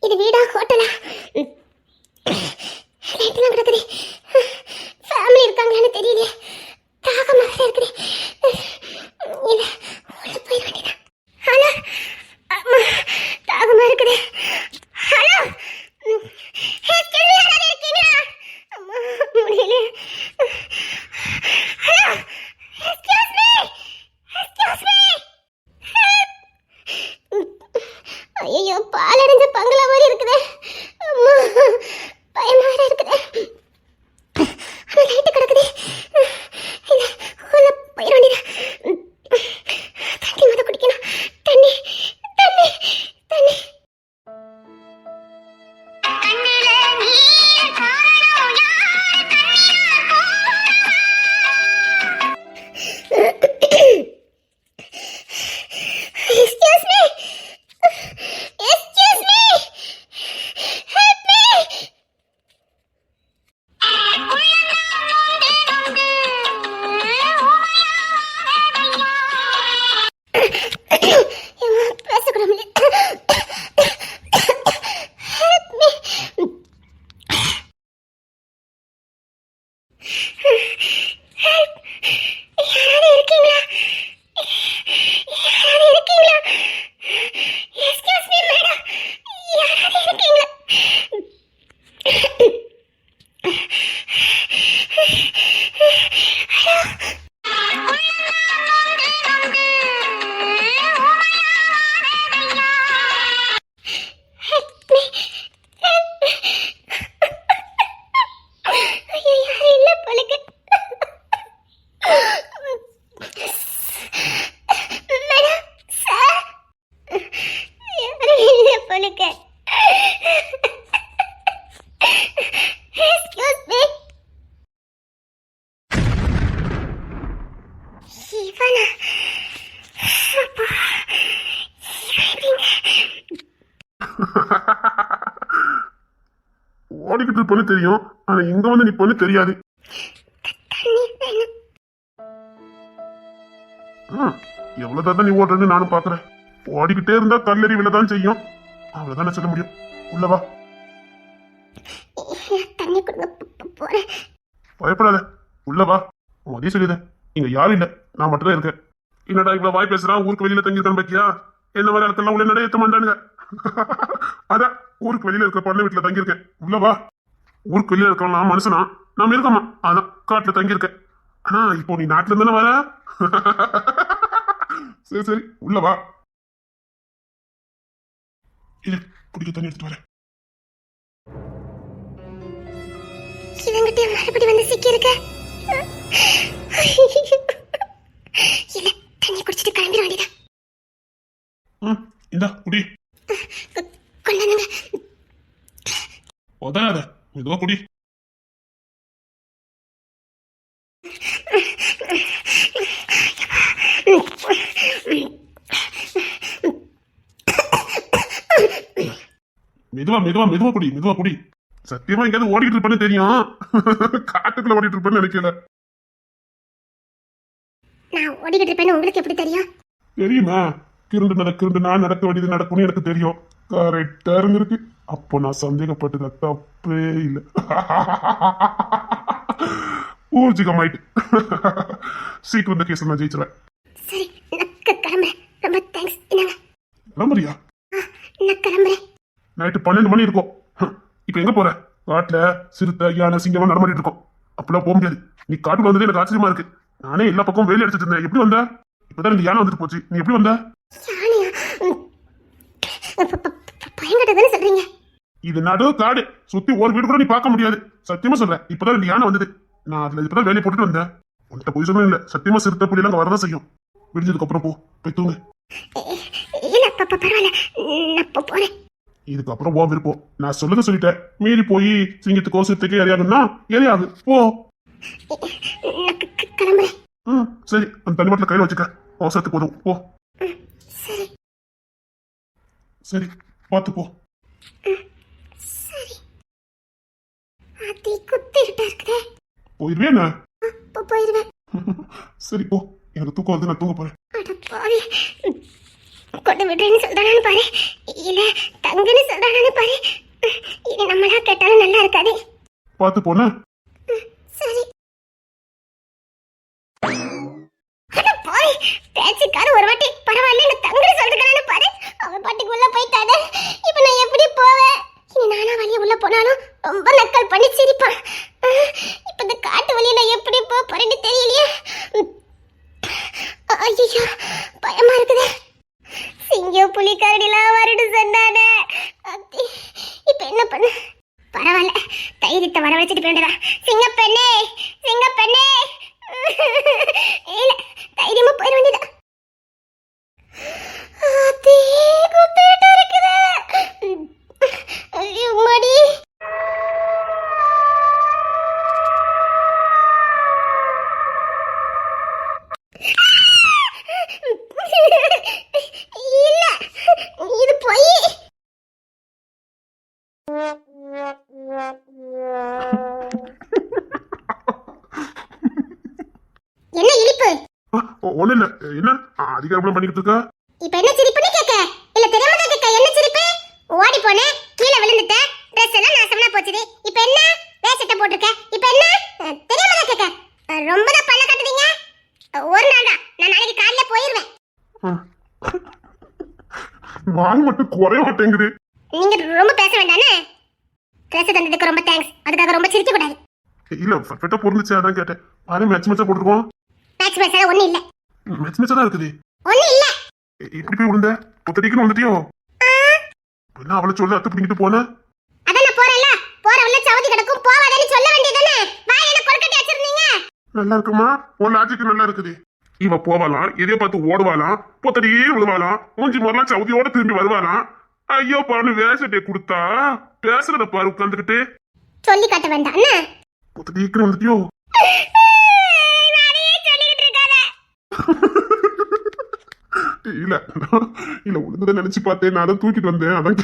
இது வீடா ஹோட்டலா? லைட்லாம் கிடக்குது. ஃபேமிலி இருக்காங்களான்னு தெரியல. தாகமாக இருக்குது. உள்ள போயிட வேண்டியதான். ஹலோ, அம்மா, தாகமா இருக்குது. ஹலோ, யாராவது இருக்கீங்களா? அம்மா, முடியல. Hello, excuse me, excuse me. ஐயோ, பாலடைஞ்ச பங்களா மாதிரி இருக்குது. அம்மா, பயமா இருக்குது. ஆனா லைட்டு கிடக்குது. இல்ல, உள்ள போயிட வேண்டியதான். தண்ணி மொதல் குடிக்கணும். தண்ணி தண்ணி தண்ணி. Excuse me. Excuse me. Help me. பேசக்கூடாது. Help me. Help. யாராவது இருக்கீங்களா? யாராவது இருக்கீங்களா? Excuse me, madam. யாராவது இருக்கீங்களா? ஐயோ, யாரும் இல்ல போல
நிப்பன்னு தெரியும், ஆனா இங்க வந்து நிப்பன்னு தெரியாது.
தண்ணி வேணும்.
எவ்வளவு தான் நீ ஓடுறன்னு நானும் பாக்குறேன். ஓடிக்கிட்டே இருந்தா கல்லறி விழதான் செய்யும். அவ்வளவுதான் சொல்ல முடியும். உள்ளவா.
தண்ணி கொடுங்க, போறேன்.
பயப்படாத, உள்ளவா. மதிய சொல்லிடு, இங்க யாரும் இல்ல, நான் மட்டும் தான் இருக்கேன். என்னடா இவ்வளவு வாய் பேசுறான், ஊருக்கு வெளியில தங்கியிருக்கான் பாக்கியா? என்ன மாதிரி இடத்துல உள்ள நடை ஏத்த மாட்டானுங்க. அதான் ஊருக்கு வெளியில இருக்க பண்ண வீட்டுல தங்கியிருக்கேன். உள்ளவா. ஊருக்கு வெளியில இருக்கவன் மனுஷனா, நாம இருக்கமா, அதான் காட்டுல தங்கியிருக்கேன். ஆனா இப்போ நீ நாட்டுல இருந்தானே வர. சரி சரி, உள்ளவா. இது குடிக்க தண்ணி எடுத்துட்டு வரேன்.
இவங்கிட்ட மறுபடி வந்து சிக்கி இருக்க. இல்ல, தண்ணி குடிச்சிட்டு கிளம்பிட வேண்டியதான்.
இந்தா குடி.
கொண்டாந்துங்க.
உதறாத, மெதுவா குடி. மெதுவா மெதுவா மெதுவா குடி, மெதுவா குடி. சத்தியமா எங்கேயாவது ஓடிட்டு இருப்பேன்னு தெரியும். காட்டுக்குள்ள ஓடிட்டு இருப்பேன்னு நினைக்கல.
நான் ஓடிக்கிட்டு இருப்பேன்னு உங்களுக்கு எப்படி தெரியும்?
தெரியுமா? கிருண்டு நான் நடக்க வேண்டியது நடக்கும்னு எனக்கு தெரியும். கரெக்டா இருந்திருக்கு. அப்போ நான் சந்தேகப்பட்டது தப்பே இல்லை. ஊர்ஜிகமாயிட்டு. சீக்கிரம் இந்த கேஸ் நான் ஜெயிச்சிருவேன்.
சரி, நான் கிளம்புறேன். ரொம்ப தேங்க்ஸ். என்னங்க
கிளம்புறியா?
நான் கிளம்புறேன்.
நைட்டு 12 மணி இருக்கும். இப்ப எங்க போற? காட்டுல சிறுத்தை யானை சிங்கமா நடமாடிட்டு இருக்கோம். அப்பெல்லாம் போக முடியாது. நீ காட்டுல வந்ததே எனக்கு ஆச்சரியமா இருக்கு. நானே எல்லா பக்கம் வேலி அடிச்சிட்டு இருந்தேன். எப்படி வந்த? இப்பதான் இந்த யானை வந்துட்டு போச்சு. நீ எப்படி வந்த?
யானையா? பயங்கட்டதானே சொல்றீங்க?
இது நடு காடு. சுத்தி ஒரு வீடு கூட நீ பார்க்க முடியாது. சத்தியமா சொல்றேன். இப்பதான் இந்த யானை வந்தது. நான் அதுல இப்பதான் வேலையை போட்டுட்டு வந்தேன். உன்கிட்ட போய் சொல்லவே இல்லை. சத்தியமா சிறுத்தை புலி எல்லாம் வரதான் செய்யும். விடிஞ்சதுக்கு அப்புறம் போய் தூங்கு.
இல்ல, பரவாயில்ல, நான் போறேன்.
இதுக்கப்புறம் போ விருப்பம். நான் சொல்லதை சொல்லிட்டேன். மீறி போய் சிங்கத்துக்கோ சிறுத்தைக்கோ எரியாகுன்னா எரியாது. போ.
கிளம்புறேன்.
சரி, அந்த தண்ணி பாட்டில கையில வச்சுக்க. அவசரத்துக்கு போதும். போ.
சரி
சரி, பார்த்து போ.
சரி. அதி குத்திட்டா இருக்குதே.
போயிருவேன்.
போயிருவேன்.
சரி போ. எனக்கு தூக்கம் வந்து நான் தூங்க போறேன்.
அட பாவி, கொண்டு விடுறேன்னு சொல்றானு பாரு, இல்ல தங்குன்னு சொல்றானு பாரு. இது நம்மளா கேட்டாலும் நல்லா இருக்காது.
பார்த்து போன.
சரி. அட பாவி, பேச்சுக்கார ஒரு வாட்டி பரவாயில்ல நான் தங்குன்னு சொல்றானு பாரு. அவன் பாட்டுக்கு உள்ள போயிட்டானே. இப்போ நான் எப்படி போவேன்? இனி நானா வழிய உள்ள போனாலும் ரொம்ப நக்கல் பண்ணி சிரிப்பான். இப்போ இந்த காட்டு வழியில எப்படி போறேன்னு தெரியலையே. ஐயோ, பயமா இருக்குதே. சிங்கம் புலி கரடிலாம் வருடு சொன்னானே. இப்ப என்ன பண்ண? பரவாயில்ல, தைரியத்தை வர வச்சுட்டு போயிடுறா. சிங்கப்பெண்ணே, சிங்கப்பெண்ணே. இல்ல, தைரியமா போயிட வேண்டியதா. ஐயோ மடி. இல்ல, இது போய் என்ன இனிப்பு?
ஒண்ணு இல்ல. என்ன அதிகாரம் பண்ணிக்கிட்டு இருக்க?
இப்ப என்ன சிரிப்புன்னு கேக்க? இல்ல தெரியாம தான் கேக்க. என்ன சிரிப்பு? ஓடி போனே, கீழே விழுந்துட்ட, Dress எல்லாம் நாசமா போச்சுது. இப்ப என்ன வேஷத்தை போட்டுருக்க? இப்ப என்ன தெரியாம தான் கேக்க? ரொம்ப தான் பல்ல கட்டுறீங்க. ஒரு நாள் தான், நான் நாளைக்கு காலையில போயிருவேன்.
வாய் மட்டும் குறைய மாட்டேங்குது.
நீங்க ரொம்ப பேச வேண்டானே. Dress தந்ததுக்கு ரொம்ப தேங்க்ஸ். அதுக்காக ரொம்ப சிரிக்க கூடாது.
இல்ல பர்ஃபெக்ட்டா பொருந்துச்சு, அதான் கேட்டேன். பாரு, மேட்ச் மேட்சா போட்டுருக்கோம்.
மேட்ச் மேட்சா ஒண்ணு இல்ல.
மேட்ச் மேட்சா தான் இருக்குது.
ஒண்ணு இல்ல.
இப்படி போய் விழுந்த? பொத்தடிக்குன்னு வந்துட்டியோ? என்ன அவளை சொல்ல அத்து பிடிக்கிட்டு போன?
அதான் நான் போறேன்ல. போற உள்ள சவுதி கிடக்கும், போவாதேன்னு சொல்ல வேண்டியதானே. வாய் என்ன கொல்கட்டி வச்சிருந்தீங்க?
நல்லா இருக்குமா? உன் லாஜிக் நல்லா இருக்குது. இவ போவாலாம், இதே பார்த்து ஓடுவாலாம், பொத்தடியே விழுவாலாம், மூஞ்சி மாதிரிலாம் சவுதியோட திரும்பி வருவாலாம். ஐயோ பாரு, வேஷட்டே கொடுத்தா பேசுறத பாரு உட்காந்துக்கிட்டு.
சொல்லி காட்ட வேண்டாம் என்ன?
பொத்தடிக்குன்னு வந்துட்டியோ? இல்ல இல்ல, உழுந்ததை நினைச்சு பார்த்தேன். நான் தான் தூக்கிட்டு வந்தேன். அதான்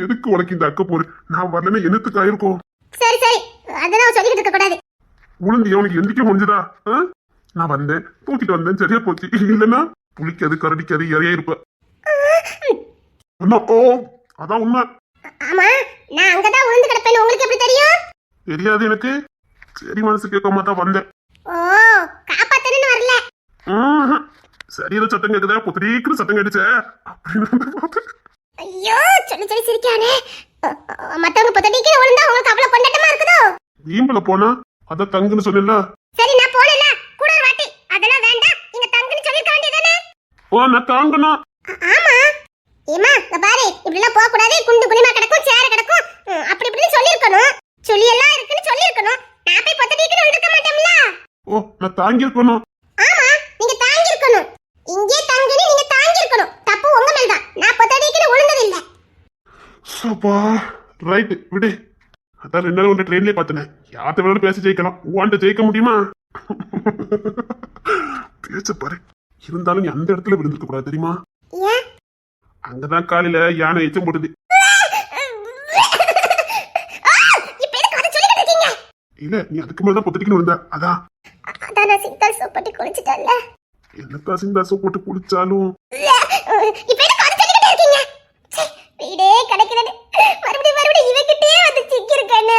எதுக்கு உனக்கு இந்த அக்க போரு? நான் வரலன்னா என்னத்துக்கு ஆயிருக்கும்?
சரி சரி, அதெல்லாம் சொல்லிக்கிட்டு இருக்க கூடாது.
உளுந்து அவனுக்கு எந்திக்க முடிஞ்சதா? நான் வந்தேன், தூக்கிட்டு வந்தேன், சரியா போச்சு. இல்லைன்னா புளிக்காது, கரடிக்காது, இறையா இருப்ப. அண்ணா, ஓ அதான் உண்மை.
ஆமா, நான் அங்கதான் விழுந்து கிடப்பேன்னு உங்களுக்கு எப்படி தெரியும்?
தெரியாது எனக்கு. சரி, மனசு கேட்காம தான் வந்தேன்.
ஓ, காப்பாத்தணும்னு வரல.
சரி, ஏதோ சத்தம் கேக்குதா, புத்திரீக்குன்னு சத்தம் கேட்டுச்சே அப்படின்னு.
ஐயோ, சொல்லி சொல்லி சிரிக்கானே. மத்தவங்க பத்தடிக்கு விழுந்தா உங்களுக்கு அவ்வளவு கொண்டாட்டமா இருக்குதோ?
வீம்புல போனா அதான் தங்குன்னு சொன்னல.
சரி, நான் போனல கூட ஒரு வாட்டி. அதெல்லாம் வேண்டாம், நீங்க தங்குன்னு சொல்லிருக்க வேண்டியதானே?
ஓ, நான் தாங்கணும்.
ஆமா. ஏமா, இங்க பாரு, இப்படி எல்லாம் போக கூடாது. குண்டு குனிமா கிடக்கும், சேர கிடக்கும், அப்படி இப்படின்னு சொல்லிருக்கணும். சொல்லி எல்லாம் இருக்குன்னு சொல்லிருக்கணும். நான் போய் பத்தடிக்கு விழுந்திருக்க மாட்டேன்ல.
ஓ, நான் தாங்கி இருக்கணும்.
ஆமா, நீங்க தாங்கி இருக்கணும். இங்கே தங்குன்னு நீங்க தாங்கி இருக்கணும். தப்பு உங்க மேல தான். நான் பத்தடிக்கு விழுந்தது இல்ல.
சப்பா, ரைட், விடு. அதான் 2 நாள் உன்னை ட்ரெயின்லயே பார்த்தேன். யார்கிட்ட வேணாலும் பேச ஜெயிக்கலாம், உன்கிட்ட ஜெயிக்க முடியுமா? பேச்ச பாரு. இருந்தாலும் நீ அந்த இடத்துல விழுந்திருக்க கூடாது, தெரியுமா?
ஏன்?
அங்கதான் காலையில யானை எச்சம் போடுது.
இப்ப எதுக்கு அதை சொல்லிட்டு இருக்கீங்க?
இல்ல, நீ அதுக்கு மேலதான் பொத்தடிக்கணும் விழுந்த. அதான்
நான் சிந்தால் சோப்பட்டி குளிச்சிட்டேன்ல.
என்னக்கா சிந்தாசோ போட்டு குளிச்சாலும்
இப்ப எதுக்கு அதை சொல்லிட்டு இருக்கீங்க? வீடே கிடைக்கிறது மறுபடியும் இவகிட்டே வந்து சிக்கிருக்கேன்னு.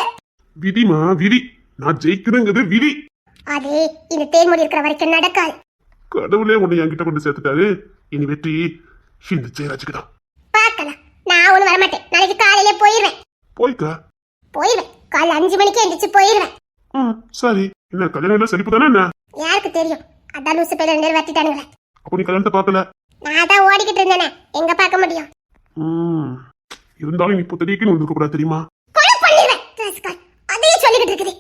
விதிமா, விதி. நான் ஜெயிக்கிறேங்கிறது விதி.
அது இந்த தேன்மொழி இருக்கிற வரைக்கும் நடக்காது.
கடவுளே உன்னை என்கிட்ட கொண்டு சேர்த்துட்டாரு. இனி வெற்றி இந்த ஜெயராஜுக்கு தான்.
பார்க்கலாம். நான் ஒண்ணு வரமாட்டேன். நாளைக்கு காலையிலே போயிருவேன்.
போய்க்கா.
போயிருவேன். காலை 5 மணிக்கு எந்திரிச்சு போயிருவேன்.
சரி. என்ன கல்யாணம் எல்லாம் செழிப்பு தானே? என்ன
யாருக்கு தெரியும்? அதான் லூசு பேர் 2 பேர் வட்டிட்டானுங்களே.
அப்போ நீ கல்யாணத்தை பார்க்கல?
நான் தான் ஓடிக்கிட்டு இருந்தேனே, எங்க பார்க்க முடியும்?
இருந்தாலும் நீ பொத்தடிக்குன்னு விழுந்துக்க கூடாது, தெரியுமா?
கொலை பண்ணிடுவேன். அதையே சொல்லிக்கிட்டு இருக்குது.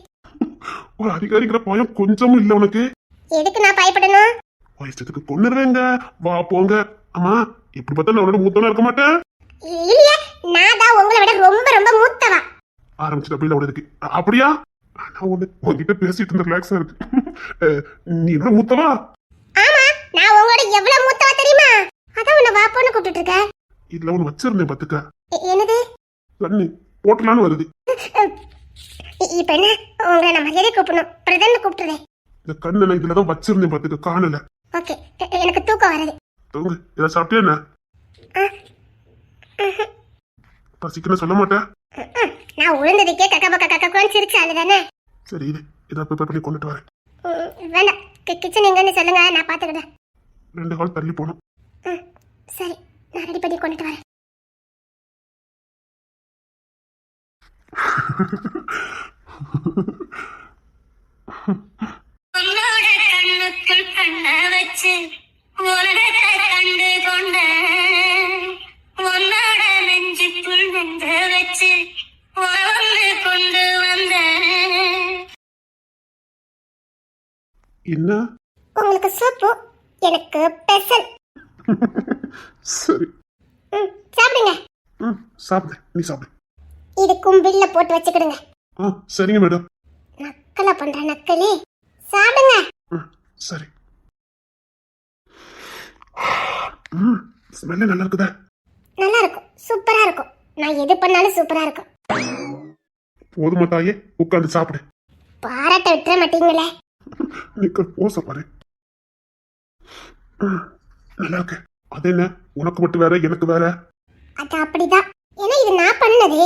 ஒரு அதிகாரிங்கிற பயம் கொஞ்சமும் இல்ல உனக்கு.
எதுக்கு நான் பயப்படணும்?
வயசுக்கு கொண்டுருவேங்க. வா போங்க. ஆமா, எப்படி பார்த்தா நான் உன்னோட மூத்தவனா இருக்க மாட்டேன்.
இல்லையா, நான் தான் உங்களை விட ரொம்ப ரொம்ப மூத்தவா.
ஆரம்பிச்சுட்டு அப்படியே அவட இருக்கு. அப்படியா? நான் உன்கிட்ட பேசிட்டு இருந்த ரிலாக்ஸா இருக்கு. நீ என்ன மூத்தவா?
ஆமா, நான் உங்களோட எவ்வளவு மூத்தவா தெரியுமா? அதான் உன்னை வாப்போன்னு கூப்பிட்டு இருக்க.
இதுல ஒண்ணு வச்சிருந்தேன் பாத்துக்க.
என்னது?
கண்ணு போட்டலான்னு வருது.
இப்ப என்ன உங்களை நான் மரியாதை கூப்பிடணும்? பிரதன்னு கூப்பிட்டுறேன்.
இந்த கண்ணு நான் இதுலதான் வச்சிருந்தேன் பாத்துக்க, காணல.
ஓகே, எனக்கு தூக்கம் வருது.
தூங்கு. ஏதாவது சாப்பிட்டியா என்ன? பசிக்குன்னு சொல்ல மாட்டேன்.
நான் உழுந்ததுக்கே கக்கன்னு சிரிச்சாலு தானே.
சரி, இது இதை ப்ரிப்பேர் பண்ணி கொண்டுட்டு வரேன்.
வேண்டாம், கிச்சன் எங்கன்னு சொல்லுங்க, நான் பாத்துக்கிட்டேன்.
2 கால் தள்ளி போனோம்.
சரி, நான் ரெடி பண்ணி கொண்டுட்டு வரேன்.
உன்னோட கண்ணுக்குள் கண்ண வச்சு உலகத்தை கண்டு கொண்ட, உன்னோட நெஞ்சுக்குள் நெஞ்ச வச்சு ஒன்று கொண்டு வந்த.
என்ன?
உங்களுக்கு சூப்பு, எனக்கு பெசல்.
சரி,
சாப்பிடுங்க.
சாப்பிடு. நீ சாப்பிடு.
இதுக்கும் பில்ல போட்டு வச்சுக்கிடுங்க.
சரிங்க மேடம்.
நக்கலை பண்ற நக்கலே. சாப்பிடுங்க.
சரி. ஸ்மெல்ல நல்லா இருக்குதா?
நல்லா இருக்கும், சூப்பரா இருக்கும். நான் எது பண்ணாலும் சூப்பரா இருக்கும்.
போதுமா தாயே, உட்காந்து சாப்பிடு.
பாராட்ட விட்டுற மாட்டீங்களே.
நீக்க போச பாரு. நல்லா இருக்கு. அது என்ன, உனக்கு மட்டும் வேற எனக்கு வேற?
அது அப்படிதான். ஏன்னா இது நான் பண்ணது.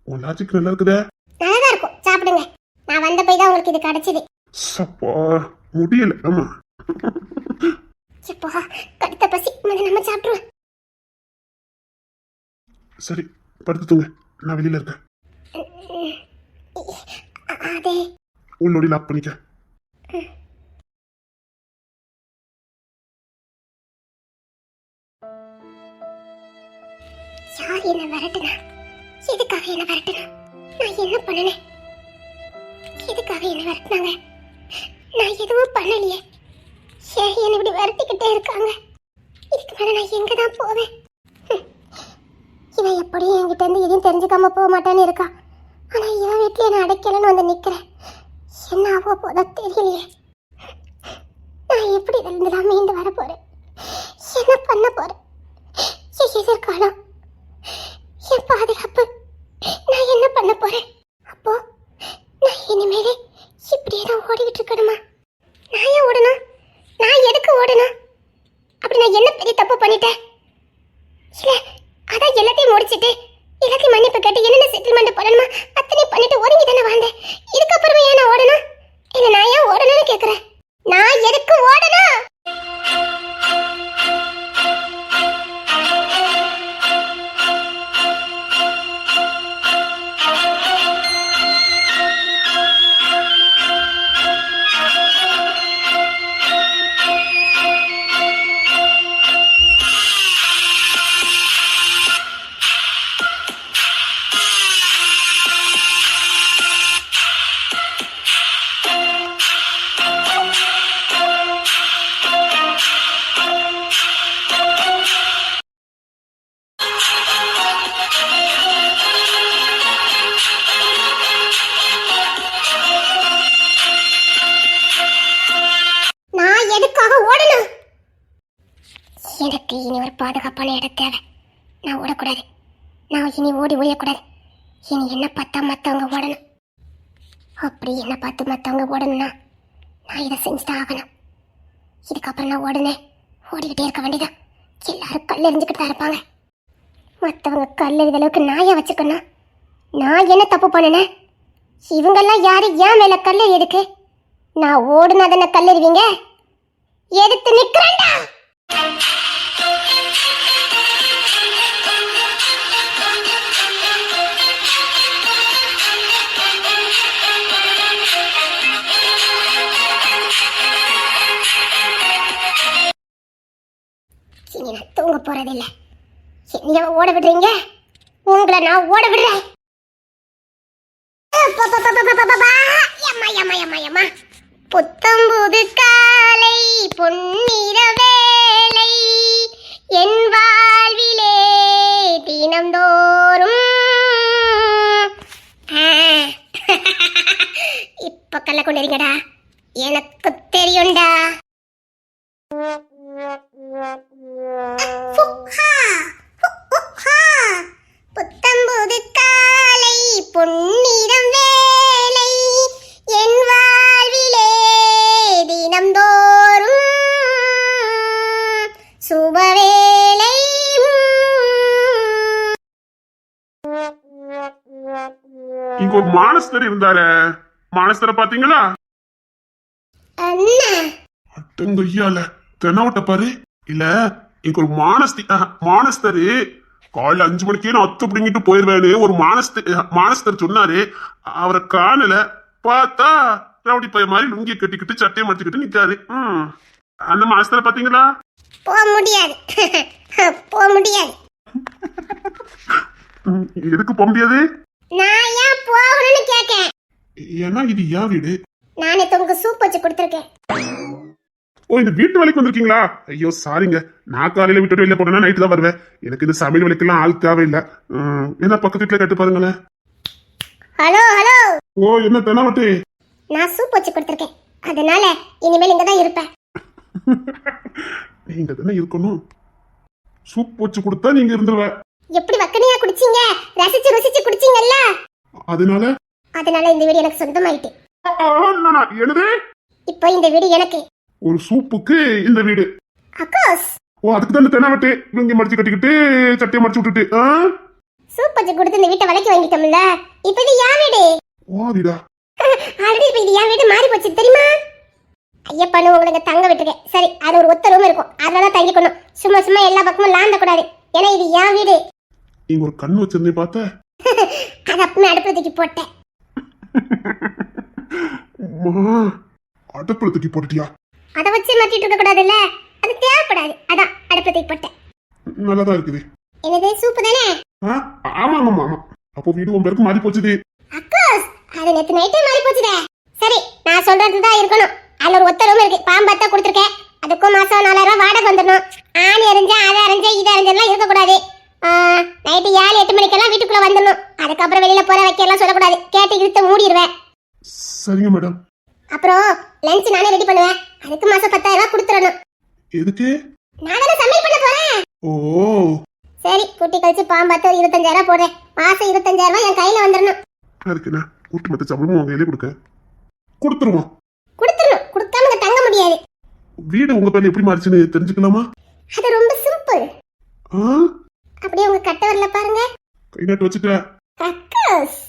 உன் லாஜிக் நல்லா இருக்குதே.
நல்லா இருக்கும், சாப்பிடுங்க. நான் வந்த போய் தான் உங்களுக்கு இது கிடைச்சது.
சப்பா, முடியல. ஆமா,
இப்போ கடுத்த பசி. நம்ம சாப்பிடுவோம்.
சரி, படுத்து தூங்க. நான் வெளியில இருக்கேன்.
அதே
உள்ளோடி லாக் பண்ணிக்க.
யார் என்ன விரட்டுனா? எதுக்காக என்ன விரட்டுனா? நான் என்ன பண்ணனே? எதுக்காக என்ன விரட்டுனாங்க? நான் எதுவும் பண்ணலையே. ஏன் என்ன இப்படி விரட்டிக்கிட்டே இருக்காங்க? இதுக்கு மேல நான் எங்க தான் போவேன்? இவன் எப்படியும் என்கிட்ட இருந்து எதையும் தெரிஞ்சுக்காம போக மாட்டான்னு இருக்கா. ஆனா இவன் வீட்டுல என்ன அடைக்கலன்னு வந்து நிக்கிறேன். என்ன ஆகோ போதோ தெரியலையே. நான் எப்படி இருந்துதான் மீண்டு வர போறேன்? என்ன பண்ண போறேன்? எதிர்காலம் என் பாதுகாப்பு. நான் என்ன பண்ண போறேன்? அப்போ நான் இனிமேலே இப்படியே தான் ஓடிக்கிட்டு இருக்கணுமா? நான் ஏன் ஓடணும்? நான் எதுக்கு ஓடணும்? அப்படி நான் என்ன பெரிய தப்பு பண்ணிட்டேன்? இல்ல, அதான் எல்லாத்தையும் முடிச்சிட்டு எல்லாத்தையும் மன்னிப்பு கேட்டு என்னென்ன செட்டில்மெண்ட் பண்ணணுமா அத்தனை பண்ணிட்டு ஒதுங்கி தானே வாழ்ந்தேன். இதுக்கப்புறமா ஏன் நான் ஓடணும்? இல்ல, நான் ஏன் ஓடணும்னு கேக்குறேன். நான் எதுக்கு ஓடணும்? நான் எதுக்காக ஓடணும்? எனக்கு இனி ஒரு பாதுகாப்பான இடம் தேவை. நான் ஓடக்கூடாது. நான் இனி ஓடி ஒழியக்கூடாது. இனி என்ன பார்த்தா மற்றவங்க ஓடணும். அப்படி என்ன பார்த்து மற்றவங்க ஓடணும்னா நான் இதை செஞ்சுதான் ஆகணும். இதுக்கப்புறம் நான் ஓடிக்கிட்டே இருக்க வேண்டியதான். எல்லாரும் கல் எறிஞ்சுக்கிட்டு தான் இருப்பாங்க. மற்றவங்க கல் எறித அளவுக்கு நான் ஏன் வச்சுக்கணும்? நான் என்ன தப்பு பண்ணேன்? இவங்கெல்லாம் யாரு ஏன் மேல கல் எதுக்கு? நான் ஓடுனா தானே கல்லெறிவீங்க? எடுத்து நிக்கிறேன்டா. இனி நான் தூங்க போறதில்லை. என்னைய ஓட விடுறீங்க? உங்களை நான் ஓட விடுறேன். புத்தம்புது காலை பொன்னிற வேளை என் வாழ்விலே தினம்தோறும். இப்ப கல்ல கொண்டிருங்கடா, எனக்கு தெரியும்டா. புத்தம்புது காலை பொன்னிறம் வேலை என் வாழ்விலே தினம்தோறும் சுபவேளை.
இங்க ஒரு மானஸ்தர் இருந்தாரு. மானஸ்தரை பாத்தீங்களா?
அண்ணா,
அட்டங்கையால தென்னாவட்ட பாரு. இல்ல, இங்க ஒரு மானஸ்தரு காலைல 5 மணிக்கே நான் அத்து பிடிங்கிட்டு போயிருவேன்னு ஒரு மானஸ்தர் சொன்னாரு. அவரை காணல. பார்த்தா ரவுடி பைய மாதிரி லுங்கிய கட்டிக்கிட்டு சட்டையை மடிச்சுக்கிட்டு நிக்காரு. அந்த மானஸ்தரை பாத்தீங்களா?
போக முடியாது. போக முடியாது.
எதுக்கு போக முடியாது?
நான் ஏன் போகணும்னு கேட்கேன்.
ஏன்னா இது ஏன் வீடு.
நானே உங்களுக்கு சூப் வச்சு கொடுத்துருக்கேன்.
ஓ, இந்த வீட்டு வேலைக்கு வந்திருக்கீங்களா? ஐயோ சாரிங்க, நான் காலையில விட்டுட்டு வெளில போனா நைட்டு தான் வருவேன். எனக்கு இந்த சமையல் வேலைக்கெல்லாம் ஆள் தேவையில்லை. என்ன பக்கத்து வீட்டுல கேட்டு பாருங்களேன்.
Hello hello.
ஓ, என்ன தெனாவட்டு?
நான் சூப் வச்சு கொடுத்துருக்கேன். அதனால இனிமேல் இங்க தான் இருப்பேன்.
நீங்க தானே இருக்கணும். சூப் வச்சு கொடுத்தா நீங்க இருந்துருவ.
எப்படி வக்கனையா குடிச்சீங்க? ரசிச்சு ருசிச்சு குடிச்சீங்கல்ல,
அதனால
இந்த வீடு எனக்கு சொந்தமாயிட்டு.
என்னது?
இப்போ இந்த வீடு எனக்கு.
ஒரு சூப்புக்கு இந்த வீடு?
அக்கோஸ்.
ஓ, அதுக்கு தான் தெனாவட்டு லுங்கி மடிச்சு கட்டிக்கிட்டு சட்டையை மடிச்சு விட்டுட்டு
சூப் வச்சு கொடுத்து இந்த வீட்டை விலைக்கு வாங்கிட்டோம்ல. இப்போ இது யார் வீடு?
ஓ வீடா?
ஆல்ரெடி இப்போ இது என் வீடு மாறி போச்சு தெரியுமா? ஐயப்பனு உங்களுக்கு தங்க விட்டுருக்கேன். சரி, அது ஒரு ஒத்த ரூம் இருக்கும், அதெல்லாம் தங்கிக்கணும். சும்மா சும்மா எல்லா பக்கமும் லாந்த கூடாது. ஏன்னா இது என் வீடு.
இங்க ஒரு கண்ணு வச்சிருந்தே பார்த்த.
அது அப்பமே அடுப்புல தூக்கி போட்டேன்.
அடுப்புல தூக்கி போட்டுட்டியா?
அதை வச்சு மாட்டிட்டு இருக்க கூடாதுல்ல, அது தேவைப்படாது. அதான் அடுப்புல தூக்கி போட்டேன்.
நல்லாதான் இருக்குது.
என்னது சூப்பு தானே?
ஆமா ஆமா ஆமா. அப்போ வீடு உன் பேருக்கு மாறி போச்சுது.
அக்கோஸ், அது நேத்து நைட்டே மாறி போச்சுதே. சரி, நான் சொல்றதுதான் இருக்கணும். அதுல ஒரு ஒத்த ரூம் இருக்கு, பாம்பத்தா கொடுத்துருக்கேன். அதுக்கும் மாசம் 4000 வாடகை வந்துடணும். ஆணி அரைஞ்சா அதை அரைஞ்சா இதை அரைஞ்செல்லாம் இருக்கக்கூடாது. நைட்டு 7-8 மணிக்கெல்லாம் வீட்டுக்குள்ள வந்துடணும். அதுக்கப்புறம் வெளியில போற வைக்கலாம் சொல்லக்கூடாது. கேட்டு இழுத்து மூடிடுவேன்.
சரிங்க மேடம்.
அப்புறம் லஞ்ச் நானே ரெடி பண்ணுவேன். அதுக்கு மாசம் 10,000 கொடுத்துடணும்.
எதுக்கு?
நான் தானே சமையல் பண்ண போறேன்.
ஓ
சரி குட்டி கழிச்சு பாம்பாத்து ஒரு 25,000 போடுறேன். மாசம் 25,000 என் கையில வந்துடணும்.
அதுக்கு என்ன கூட்டு மத்த சம்பளமும் உங்க கையிலே கொடுத்துருவோம்.
கொடுத்துடணும். கொடுக்காம இங்க தங்க முடியாது.
வீடு உங்க பேர்ல எப்படி மாறிச்சுன்னு தெரிஞ்சுக்கலாமா?
அது ரொம்ப சிம்பிள்.
ஆ,
அப்படியே உங்க கட்ட வரல பாருங்க.
கை நாட்டு வச்சுட்டேன்.
கக்கஸ்.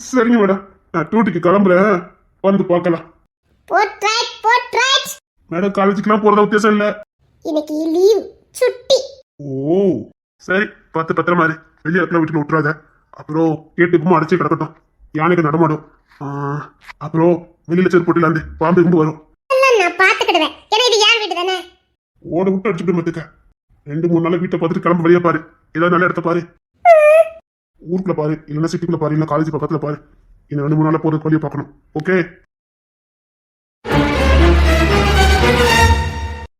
சரிங்க மேடம், நான் டியூட்டிக்கு கிளம்புறேன், வந்து பார்க்கலாம்.
போட்ரைட்.
மேடம் காலேஜுக்குலாம் போறதா உத்தேசம் இல்ல.
இன்னைக்கு லீவ் சுட்டி.
ஓ சரி, பத்திரமா இரு. வெளியே இடத்துல வீட்டுல விட்டுறாத. அப்புறம் கேட்டுக்கும் அடைச்சி கிடக்கட்டும், யானைக்கு நடமாடும். அப்புறம் வெளியில செருப்பு போட்டுலாந்து பாம்பு கும்பு வரும்.
எல்லாம் நான் பாத்துக்கிடுவேன். ஏன்னா இது யார் வீடு தானே.
ஓட விட்டு அடிச்சுட்டு மத்துக்க. 2-3 நாள் வீட்டை பார்த்துட்டு கிளம்ப வெளியே பாரு. ஏதாவது நல்ல இடத்த பாரு. ஊருக்குள்ள பாரு, இல்லைன்னா சிட்டிக்குள்ள பாரு, இல்ல காலேஜ் பக்கத்துல பாரு. இன்னும் 2-3 நாள் போறதுக்கு வழியை பார்க்கணும். ஓகே.